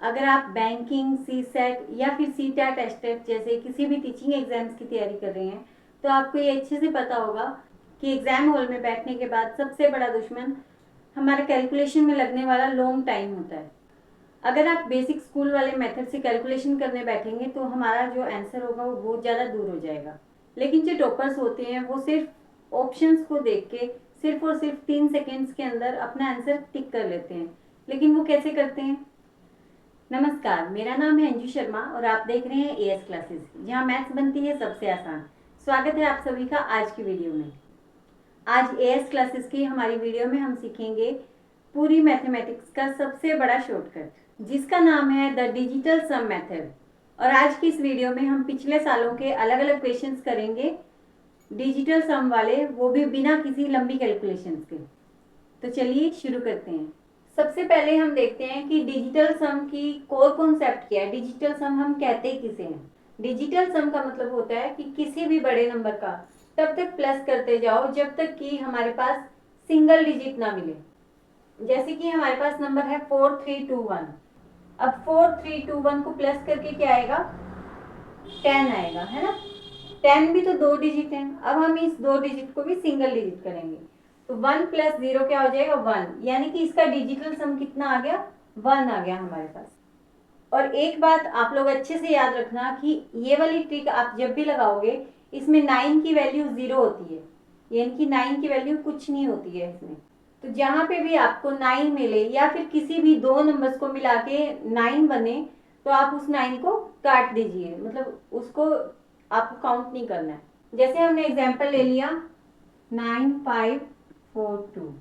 अगर आप banking, CSAT या फिर सीटेट, एस्टेट जैसे किसी भी टीचिंग एग्जाम्स की तैयारी कर रहे हैं तो आपको ये अच्छे से पता होगा कि एग्जाम हॉल में बैठने के बाद सबसे बड़ा दुश्मन हमारे कैलकुलेशन में लगने वाला लॉन्ग टाइम होता है। अगर आप बेसिक स्कूल वाले मेथड से कैलकुलेशन करने बैठेंगे तो हमारा जो आंसर होगा वो बहुत ज़्यादा दूर हो जाएगा। लेकिन जो टॉपर्स होते हैं वो सिर्फ ऑप्शंस को देख के सिर्फ और सिर्फ 3 सेकेंड्स के अंदर अपना आंसर टिक कर लेते हैं। लेकिन वो कैसे करते हैं? नमस्कार, मेरा नाम है अंजू शर्मा और आप देख रहे हैं एएस क्लासेस, जहां मैथ्स बनती है सबसे आसान। स्वागत है आप सभी का आज की वीडियो में। आज एएस क्लासेस की हमारी वीडियो में हम सीखेंगे पूरी मैथमेटिक्स का सबसे बड़ा शॉर्टकट, जिसका नाम है द डिजिटल सम मेथड। और आज की इस वीडियो में हम पिछले सालों के अलग अलग क्वेश्चंस करेंगे डिजिटल सम वाले, वो भी बिना किसी लंबी कैलकुलेशंस के। तो चलिए शुरू करते हैं। सबसे पहले हम देखते हैं कि डिजिटल सम की कोर कॉन्सेप्ट क्या है। डिजिटल सम हम कहते किसे हैं? डिजिटल सम का मतलब होता है कि किसी भी बड़े नंबर का तब तक प्लस करते जाओ जब तक कि हमारे पास सिंगल डिजिट ना मिले। जैसे कि हमारे पास नंबर है 4321। अब 4321 को प्लस करके क्या आएगा? 10 आएगा, है ना। 10 भी तो 2 डिजिट है। अब हम इस 2 डिजिट को भी सिंगल डिजिट करेंगे तो 1 + 0 क्या हो जाएगा? 1। यानी कि इसका डिजिटल सम कितना आ गया? 1 आ गया हमारे पास। और एक बात आप लोग अच्छे से याद रखना कि ये वाली ट्रिक आप जब भी लगाओगे इसमें 9 की वैल्यू 0 होती है, यानी कि 9 की वैल्यू कुछ नहीं होती है इसमें। तो जहां पे भी आपको 9 मिले या फिर किसी भी दो नंबर्स को मिला के 9 बने तो आप उस 9 को काट दीजिए, मतलब उसको आपको काउंट नहीं करना है। जैसे हमने एग्जाम्पल ले लिया 9542,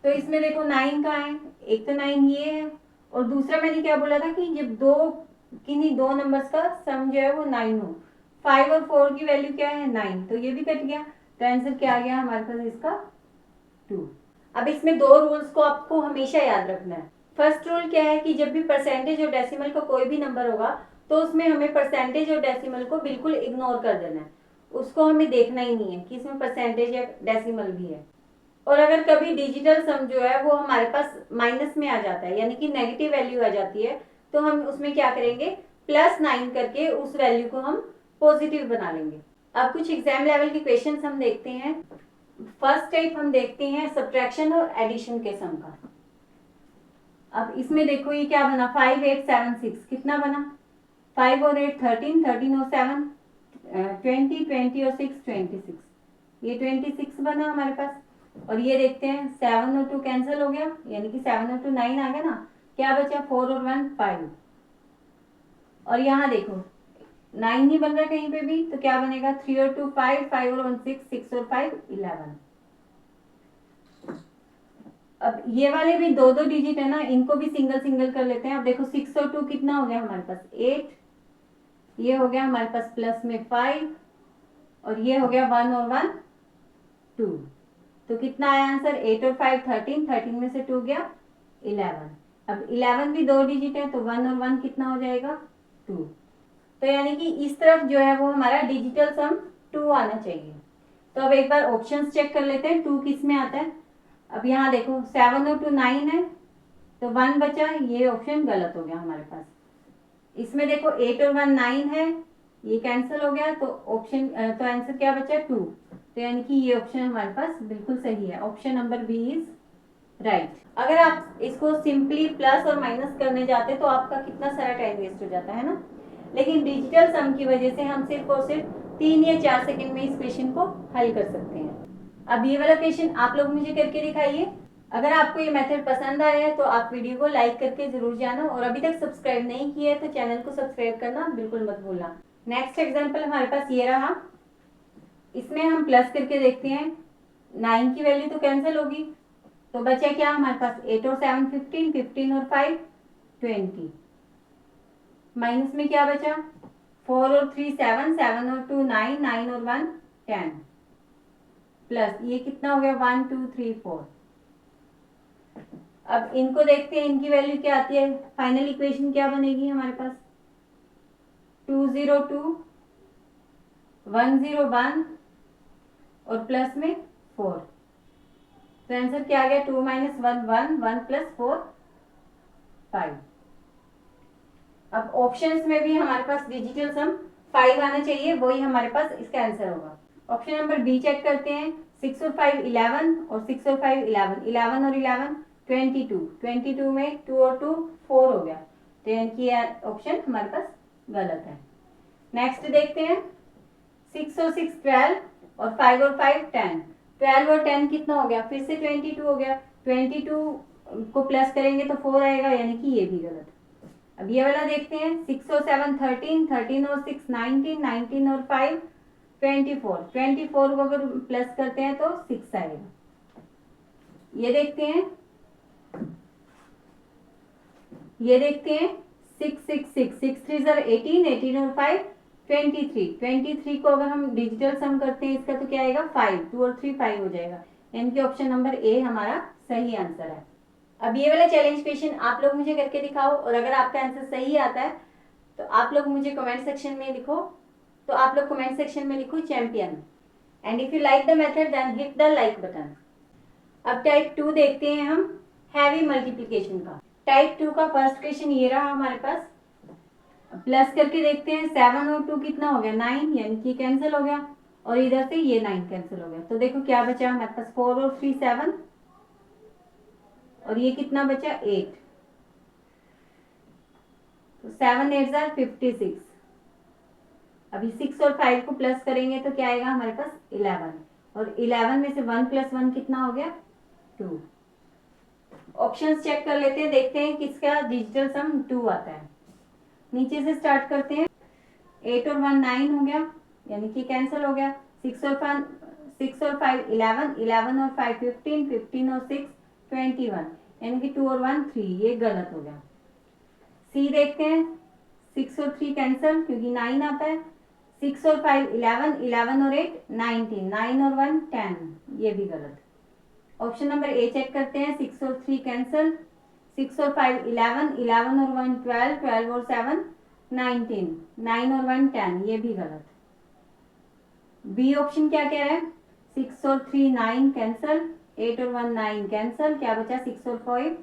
तो इसमें देखो 9 कहाँ है? एक तो 9 ये है और दूसरा मैंने क्या बोला था कि जब किन्हीं दो नंबर्स का सम जो है वो 9 हो। 5 और 4 की वैल्यू क्या है? 9, तो ये भी कट गया। तो आंसर क्या आ गया हमारे पास इसका? 2। अब इसमें दो रूल्स को आपको हमेशा याद रखना है। फर्स्ट रूल क्या है कि जब भी परसेंटेज और डेसिमल का कोई भी नंबर होगा तो उसमें हमें परसेंटेज और डेसिमल को बिल्कुल इग्नोर कर देना है। उसको हमें देखना ही नहीं है कि इसमें परसेंटेज या डेसिमल भी है। और अगर कभी डिजिटल सम जो है वो हमारे पास माइनस में आ जाता है, यानी कि नेगेटिव वैल्यू आ जाती है, तो हम उसमें क्या करेंगे? +9 करके उस वैल्यू को हम पॉजिटिव बना लेंगे। अब कुछ एग्जाम लेवल के क्वेश्चंस हम देखते हैं। फर्स्ट टाइप हम देखते हैं सब्ट्रैक्शन और एडिशन के सम का। अब इसमें देखो ये क्या बना? 5 8 7 6 कितना बना? 5 और 8 13, 13 और 7 20, 20 और 6 26, ये 26 बना हमारे पास। और ये देखते हैं 7 और 2 कैंसिल हो गया, यानी कि 7 और 2 9 आ गया ना। क्या बचा? 4 और 1 5। और यहाँ देखो 9 ही बन रहा है कहीं पे भी, तो क्या बनेगा? 3 और 2 5, 5 और 1 6, 6 और 5 11। अब ये वाले भी दो दो डिजिट है ना, इनको भी सिंगल सिंगल कर लेते हैं। अब देखो 6 और 2 कितना हो गया हमारे पास? 8। ये हो गया हमारे पास प्लस में 5 और ये हो गया 1 और 1 2। तो कितना आया आंसर? 8 और 5 13, 13 में से 2 गया 11। अब 11 भी दो डिजिट है तो 1 और 1 कितना हो जाएगा? 2। तो यानी कि इस तरफ जो है वो हमारा डिजिटल सम 2 आना चाहिए। तो अब एक बार ऑप्शंस चेक कर लेते हैं 2 किस में आता है। अब यहाँ देखो 7 और 2 9 है तो 1 बचा, ये ऑप्शन गलत हो गया हमारे पास। इसमें देखो 8 और 1 9 है, ये कैंसिल हो गया, तो ऑप्शन तो आंसर क्या बचा? 2। तो यानी कि ये ऑप्शन हमारे पास बिल्कुल सही है। Option number B is right. अगर आप इसको सिंपली प्लस और माइनस करने जाते तो आपका कितना सारा टाइम वेस्ट हो जाता है ना। लेकिन डिजिटल सम की वजह से हम सिर्फ और सिर्फ 3 या 4 सेकंड में इस क्वेश्चन को हल कर सकते हैं। अब ये वाला क्वेश्चन आप लोग मुझे करके दिखाइए। अगर आपको ये मेथड पसंद आया है तो आप वीडियो को लाइक करके जरूर जाना, और अभी तक सब्सक्राइब नहीं किया है तो चैनल को सब्सक्राइब करना बिल्कुल मत भूलना। नेक्स्ट एग्जाम्पल हमारे पास ये रहा। इसमें हम प्लस करके देखते हैं। 9 की वैल्यू तो कैंसिल होगी, तो बचा क्या हमारे पास? 8 और 7 15, 15 और 5 20। माइनस में क्या बचा? 4 और 3 7, 7 और 2 9, 9 और 1 10। प्लस ये कितना हो गया? 1 2 3 4। अब इनको देखते हैं इनकी वैल्यू क्या आती है। फाइनल इक्वेशन क्या बनेगी हमारे पास? 202 101 और प्लस में 4। तो आंसर क्या आ गया? 2 - 1 1, 1 + 4 5। अब ऑप्शंस में भी हमारे पास डिजिटल सम 5 आना चाहिए, वही हमारे पास इसका आंसर होगा। ऑप्शन नंबर बी चेक करते हैं। 6 और 5 11 और 6 और 5 11, 11 और 11 22, 22 में 2 और 2 4 हो गया, तो यानी कि ऑप्शन हमारे पास गलत है। नेक्स्ट देखते हैं। 6 और 6 12 और 5 और 5 10, 12 और 10 कितना हो गया, फिर से 22 हो गया, 22 को प्लस करेंगे तो 4 आएगा, यानी कि ये भी गलत। अब ये वाला देखते हैं। 6 और 7 13, 13 और 6 19, 19 और 5 24, 24 को अगर प्लस करते हैं तो 6 आएगा। ये देखते हैं, ये देखते हैं। 6 6 6 6 3 18, 18 और 5 23, 23 को अगर हम डिजिटल सम करते हैं इसका तो क्या आएगा 5, 2 और 3 5 हो जाएगा, यानी कि ऑप्शन नंबर ए हमारा सही आंसर है। अब ये वाला चैलेंज क्वेश्चन आप लोग मुझे करके दिखाओ, और अगर आपका आंसर सही आता है तो आप लोग मुझे कमेंट सेक्शन में लिखो, तो आप लोग कमेंट सेक्शन में लिखो champion, and if you like the method then hit the like button. अब टाइप 2 देखते हैं हम, हैवी मल्टीप्लिकेशन का। टाइप 2 का फर्स्ट क्वेश्चन ये रहा हमारे पास। प्लस करके देखते हैं। 7 और 2 कितना हो गया 9, यानी कि कैंसिल हो गया, और इधर से ये 9 कैंसिल हो गया, तो देखो क्या बचा हमारे पास 4 और 3 7, और ये कितना बचा 8, तो 7 8 56। अभी 6 और 5 को प्लस करेंगे तो क्या आएगा हमारे पास 11, और 11 में से 1 + 1 कितना हो गया 2। ऑप्शंस चेक कर लेते हैं, देखते हैं किसका डिजिटल सम 2 आता है। नीचे से स्टार्ट करते हैं। 8 और 1 9 हो गया, यानी कि कैंसिल हो गया। 6 और 5 11, 11 और 5 15, 15 और 6 21, यानी कि 2 और 1 3, ये गलत हो गया। सी देखते हैं। 6 और 3 कैंसिल क्योंकि 9 आता है। 6 और 5 11, 11 और 8 19, 9 और 1 10, ये भी गलत। ऑप्शन नंबर ए चेक करते हैं। 6 और 3 कैंसिल, 6 और 5 11, 11 और 1 12, 12 और 7 19, 9 और 1 10, ये भी गलत। बी ऑप्शन क्या कह रहा है, 6 और 3 9 कैंसिल, 8 और 1 9 कैंसिल, क्या बचा 6 और 5,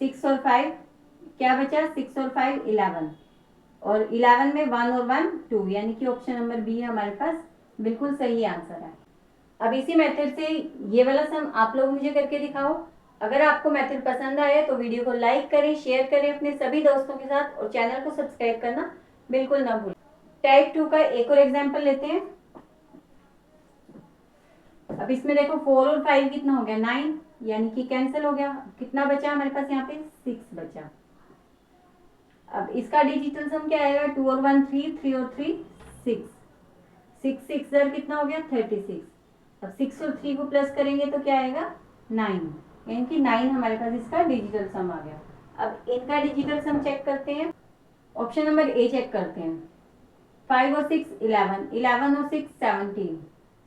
6 और 5 क्या बचा 6 और 5 11, और 11 में 1 और 1 2, यानी कि ऑप्शन नंबर बी हमारे पास बिल्कुल सही आंसर है। अब इसी मेथड से ये वाला सम आप लोग मुझे करके दिखाओ। अगर आपको मेथड पसंद आए तो वीडियो को लाइक करें, शेयर करें अपने सभी दोस्तों के साथ, और चैनल को सब्सक्राइब करना बिल्कुल ना भूलें। टाइप 2 का एक और एग्जाम्पल लेते हैं। अब इसमें देखो 4 और 5 कितना हो गया 9, यानी कि कैंसिल हो गया, कितना बचा हमारे पास यहाँ पे 6 बचा। अब इसका डिजिटल सम क्या आएगा, 2 और 1 3, 3 और 3 6, 6 6 जर कितना हो गया 36। अब 6 और 3 को प्लस करेंगे तो क्या आएगा 9, यानी कि 9 हमारे पास इसका डिजिटल सम आ गया। अब इनका डिजिटल सम चेक करते हैं। ऑप्शन नंबर ए चेक करते हैं। 5 और 6 11, 11 और 6 17,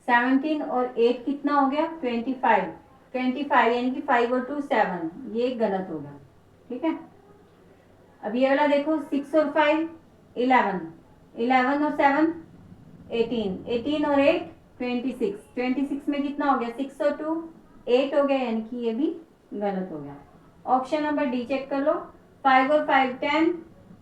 17 और 8 कितना हो गया 25, 25 यानी कि 5 और 2 7, ये गलत हो गया। ठीक है। अब ये वाला देखो 6 और 5 11, 11 और 7 18, 18 और 8 26, 26 में कितना हो गया 6 और 2 8 हो गया, यानी कि ये भी गलत हो गया। ऑप्शन नंबर डी चेक कर लो। 5 और 5 10,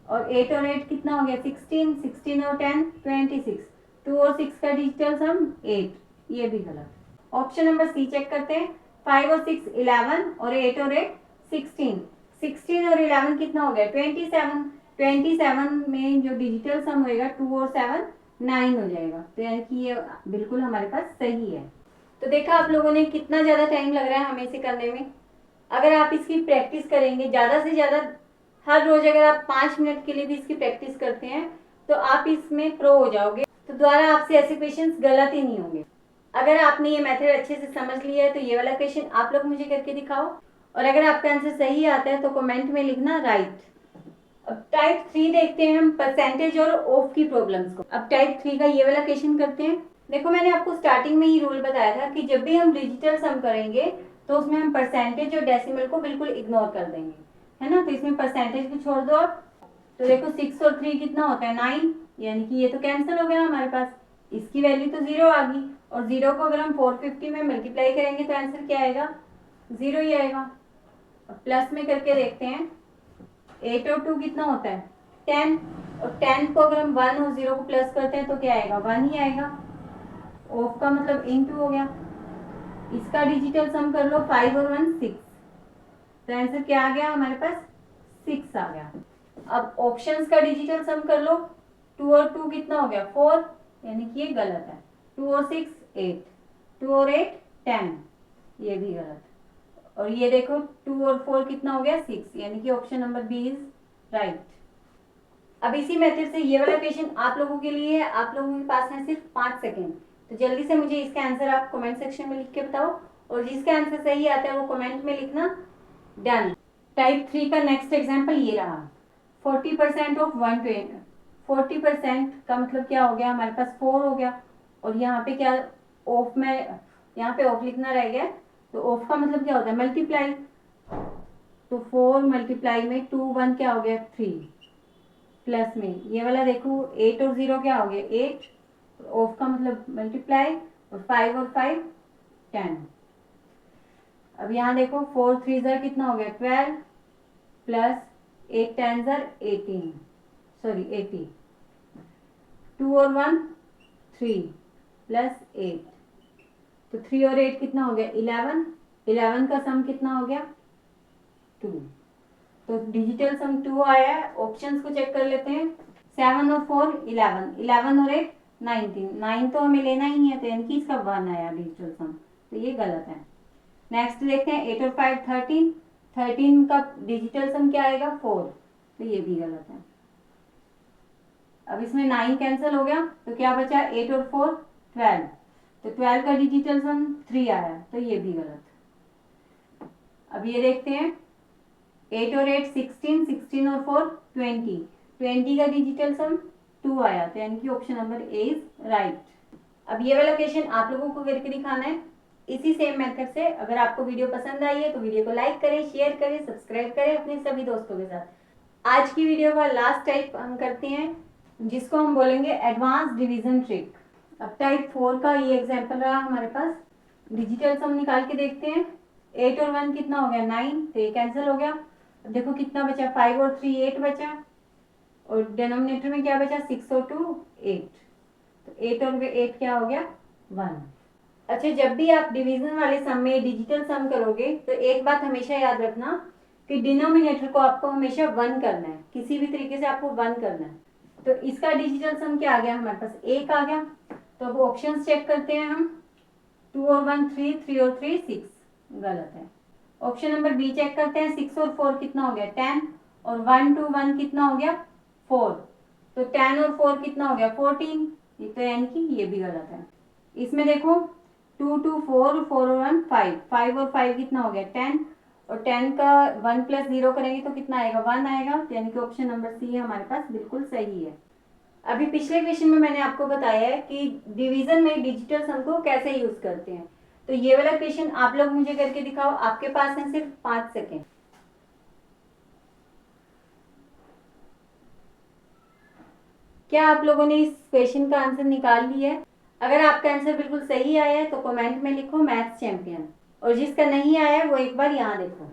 और 8 और 8 कितना हो गया 16, 16 और 10 26, 2 और 6 का डिजिटल सम 8, ये भी गलत। ऑप्शन नंबर सी चेक करते हैं। 5 और 6 11, और 8 और 8 16, 16 और 11 कितना हो गया 27, 27 में जो डिजिटल सम होएगा 2 और 7 9 हो जाएगा, तो यानी कि ये बिल्कुल हमारे पास सही है। तो देखा आप लोगों ने कितना ज़्यादा टाइम लग रहा है हमें इसे करने में। अगर आप इसकी प्रैक्टिस करेंगे ज़्यादा से ज़्यादा, हर रोज़ अगर आप 5 मिनट के लिए भी इसकी प्रैक्टिस करते हैं तो आप इसमें प्रो हो जाओगे, तो दोबारा आपसे ऐसे क्वेश्चंस गलत ही नहीं होंगे। अगर आपने ये मेथड अच्छे से समझ लिया है तो ये वाला क्वेश्चन आप लोग मुझे करके दिखाओ, और अगर आपका आंसर सही आता है तो कमेंट में लिखना राइट। अब टाइप 3 देखते हैं हम, परसेंटेज और ऑफ की प्रॉब्लम्स को। अब टाइप 3 का ये वाला क्वेश्चन करते हैं। देखो मैंने आपको स्टार्टिंग में ही रूल बताया था कि जब भी हम डिजिटल सम करेंगे तो उसमें हम परसेंटेज और डेसिमल को बिल्कुल इग्नोर कर देंगे, है ना। तो इसमें परसेंटेज भी छोड़ दो आप। तो देखो 6 और 3 कितना होता है 9, यानी कि ये तो कैंसिल हो गया हमारे पास, इसकी वैल्यू तो 0 आ गई, और 0 को अगर हम 450 में मल्टीप्लाई करेंगे तो आंसर क्या आएगा 0 ही आएगा। अब प्लस में करके देखते हैं। 8 और 2 कितना होता है 10, और 10 को अगर हम 1 और 0 को प्लस करते हैं तो क्या आएगा, 1 ही आएगा। ऑफ का मतलब इनटू हो गया। इसका डिजिटल सम कर लो, 5 और 1 6, तो आंसर क्या आ गया हमारे पास, 6 आ गया। अब ऑप्शंस का डिजिटल सम कर लो, 2 और 2 कितना हो गया, 4, यानी कि ये गलत है। 2 और 6 8, 2 और 8 10, ये भी गलत। और ये देखो 2 और 4 कितना हो गया, 6, यानी कि option number B is right. अब इसी मेथड से ये वाला क्वेश्चन आप लोगों के लिए है, आप लोगों के पास है सिर्फ 5 सेकेंड, तो जल्दी से मुझे इसका आंसर आप कमेंट सेक्शन में लिख के बताओ, और जिसका आंसर सही आता है वो कमेंट में लिखना। डन। टाइप 3 का नेक्स्ट एग्जाम्पल ये रहा, 40% ऑफ 120। 40% का मतलब क्या हो गया, हमारे पास 4 हो गया, और यहाँ पे क्या ऑफ में, यहाँ पे ऑफ लिखना रह गया, तो ऑफ का मतलब क्या होता है, मल्टीप्लाई। तो 4 मल्टीप्लाई में 2 1 क्या हो गया, 3, प्लस में ये वाला देखो 8 और 0 क्या हो गया, 8, ऑफ का मतलब मल्टीप्लाई, और 5 और 5 10। अब यहाँ देखो 4 3 ज़र कितना हो गया, 12, प्लस 8 10 ज़र 18, सॉरी 80, 2 और 1 3, प्लस 8, तो 3 और 8 कितना हो गया, 11, 11 का सम कितना हो गया, 2, तो डिजिटल सम 2 आया है। ऑप्शंस को चेक कर लेते हैं, 7 और 4 11, 11 और 8 19, 9 तो हमें लेना ही है, तो यानी कि इसका 1 आया डिजिटल सम, तो ये गलत है। नेक्स्ट देखते हैं 8 और 5 13, 13 का डिजिटल सम क्या आएगा, 4, तो ये भी गलत है। अब इसमें 9 कैंसिल हो गया, तो क्या बचा, 8 और 4 12, तो 12 का डिजिटल सम 3 आया, तो ये भी गलत। अब ये देखते हैं 8 और 8 16, 16 और 4 20, 20 का डिजिटल सम 2 आया, तो यानी कि option number A is right. अब ये वाला क्वेश्चन आप लोगों को करके दिखाना है इसी सेम मेथड से। अगर आपको वीडियो पसंद आई है तो वीडियो को लाइक करें, शेयर करें, सब्सक्राइब करें अपने सभी दोस्तों के साथ। आज की वीडियो का लास्ट टाइप हम करते हैं, जिसको हम बोलेंगे एडवांस डिवीजन ट्रिक। अब टाइप 4 का ये एग्जाम्पल रहा हमारे पास, डिजिटल सम निकाल के देखते हैं। 8 और 1 कितना हो गया, 9, तो ये कैंसिल हो गया। अब देखो कितना बचा, 5 और 3 8 बचा, और डिनोमिनेटर में क्या बचा, 6 और 2 8, तो 8 और 8 क्या हो गया, 1। अच्छा, जब भी आप डिवीजन वाले सम में डिजिटल सम करोगे तो एक बात हमेशा याद रखना कि डिनोमिनेटर को आपको हमेशा 1 करना है, किसी भी तरीके से आपको 1 करना है। तो इसका डिजिटल सम क्या आ गया, हमारे पास 1 आ गया। तो अब ऑप्शंस चेक करते हैं हम, 2 और 1 3, 3 और 3 6, गलत है। ऑप्शन नंबर बी चेक करते हैं, 6 और 4 कितना हो गया, 10, और 1 2 1 कितना हो गया, 4, तो 10 और 4 कितना हो गया, 14, तो यानी कि ये भी गलत है। इसमें देखो 2 2 4, 4 और 1 5, 5 और 5 कितना हो गया, 10, और 10 का 1 प्लस 0 करेंगे तो कितना आएगा, 1 आएगा, तो यानी कि ऑप्शन नंबर सी हमारे पास बिल्कुल सही है। अभी पिछले क्वेश्चन में मैंने आपको बताया है कि डिवीजन में डिजिटल सम को कैसे यूज करते हैं, तो ये वाला क्वेश्चन आप लोग मुझे करके दिखाओ, आपके पास है सिर्फ 5 सेकेंड। क्या आप लोगों ने इस क्वेश्चन का आंसर निकाल लिया है? अगर आपका आंसर बिल्कुल सही आया है तो कमेंट में लिखो मैथ्स चैंपियन, और जिसका नहीं आया है वो एक बार यहाँ देखो।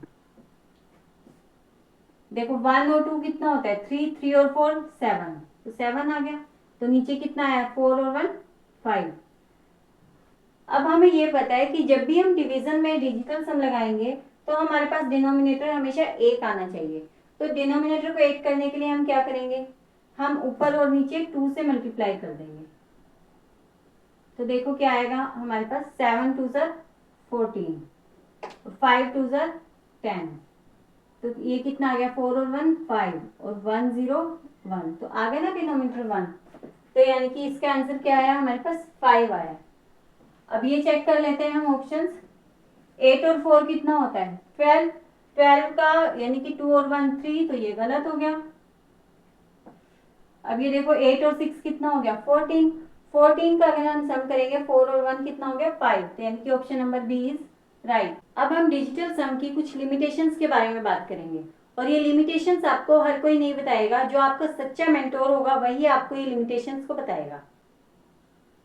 देखो 1 और 2 कितना होता है, 3, 3 और 4 7, तो 7 आ गया। तो नीचे कितना आया, 4 और 1 5। अब हमें ये पता है कि जब भी हम डिवीजन में डिजिटल सम लगाएंगे तो हमारे पास डिनोमिनेटर हमेशा 1 आना चाहिए। तो डिनोमिनेटर को 1 करने के लिए हम क्या करेंगे, हम ऊपर और नीचे 2 से मल्टीप्लाई कर देंगे। तो देखो क्या आएगा हमारे पास, 7 2 ज़र 14, 5 2 ज़र 10, तो ये कितना आ गया, 4 और 1 5, और 1 0 1, तो आ गया ना डिनोमिनेटर 1, तो यानी कि इसका आंसर क्या आया हमारे पास, 5 आया। अब ये चेक कर लेते हैं हम ऑप्शंस। 8 और 4 कितना होता है, 12, 12 का यानी कि 2 और 1 3, तो ये गलत हो गया। अब ये देखो 8 और 6 कितना हो गया, 14, 14 का अगर हम सम करेंगे 4 और 1 कितना हो गया, 5, तो यानी कि option number B is right. अब हम डिजिटल सम की कुछ लिमिटेशंस के बारे में बात करेंगे, और ये लिमिटेशंस आपको हर कोई नहीं बताएगा, जो आपका सच्चा मेंटोर होगा वही आपको ये लिमिटेशंस को बताएगा।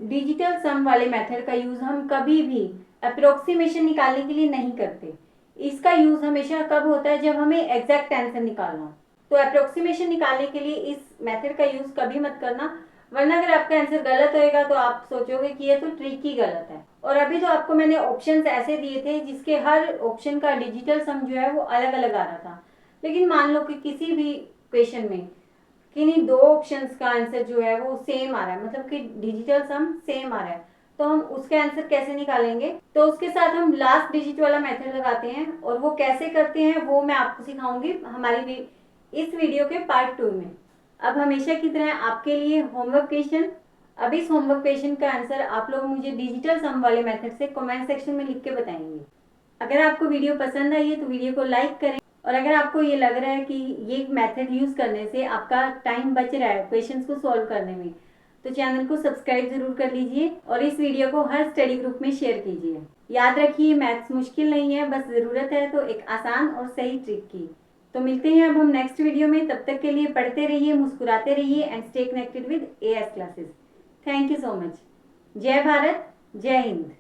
डिजिटल सम वाले मेथड का यूज हम कभी भी अप्रोक्सीमेशन निकालने के लिए नहीं करते। इसका यूज हमेशा कब होता है, जब हमें एग्जैक्ट आंसर निकालना हो। तो अप्रोक्सीमेशन निकालने के लिए इस मेथड का यूज कभी मत करना, वरना अगर आपका आंसर गलत होएगा तो आप सोचोगे कि ये तो ट्रिक ही गलत है। और अभी तो आपको मैंने ऑप्शंस ऐसे दिए थे जिसके हर ऑप्शन का डिजिटल सम जो है वो अलग अलग आ रहा था, लेकिन मान लो कि किसी भी क्वेश्चन में किन्हीं दो ऑप्शंस का आंसर जो है वो सेम आ रहा है, मतलब कि डिजिटल सम सेम आ रहा है, तो हम उसके आंसर कैसे निकालेंगे? तो उसके साथ हम लास्ट डिजिट वाला मेथड लगाते हैं, और वो कैसे करते हैं वो मैं आपको सिखाऊंगी हमारी इस वीडियो के पार्ट 2 में। अब हमेशा की तरह आपके लिए होमवर्क क्वेश्चन। अब इस होमवर्क क्वेश्चन का आंसर आप लोग मुझे डिजिटल सम वाले मेथड से कमेंट सेक्शन में लिख के बताएंगे। अगर आपको वीडियो पसंद आई है तो वीडियो को लाइक करें, और अगर आपको ये लग रहा है कि ये मेथड यूज करने से आपका टाइम बच रहा है क्वेश्चंस को सॉल्व करने में, तो चैनल को सब्सक्राइब जरूर कर लीजिए और इस वीडियो को हर स्टडी ग्रुप में शेयर कीजिए। याद रखिए, मैथ्स मुश्किल नहीं है, बस जरूरत है तो एक आसान और सही ट्रिक की। तो मिलते हैं अब हम नेक्स्ट वीडियो में, तब तक के लिए पढ़ते रहिए, मुस्कुराते रहिए and stay connected with as classes. Thank you so much. जय भारत, जय हिंद।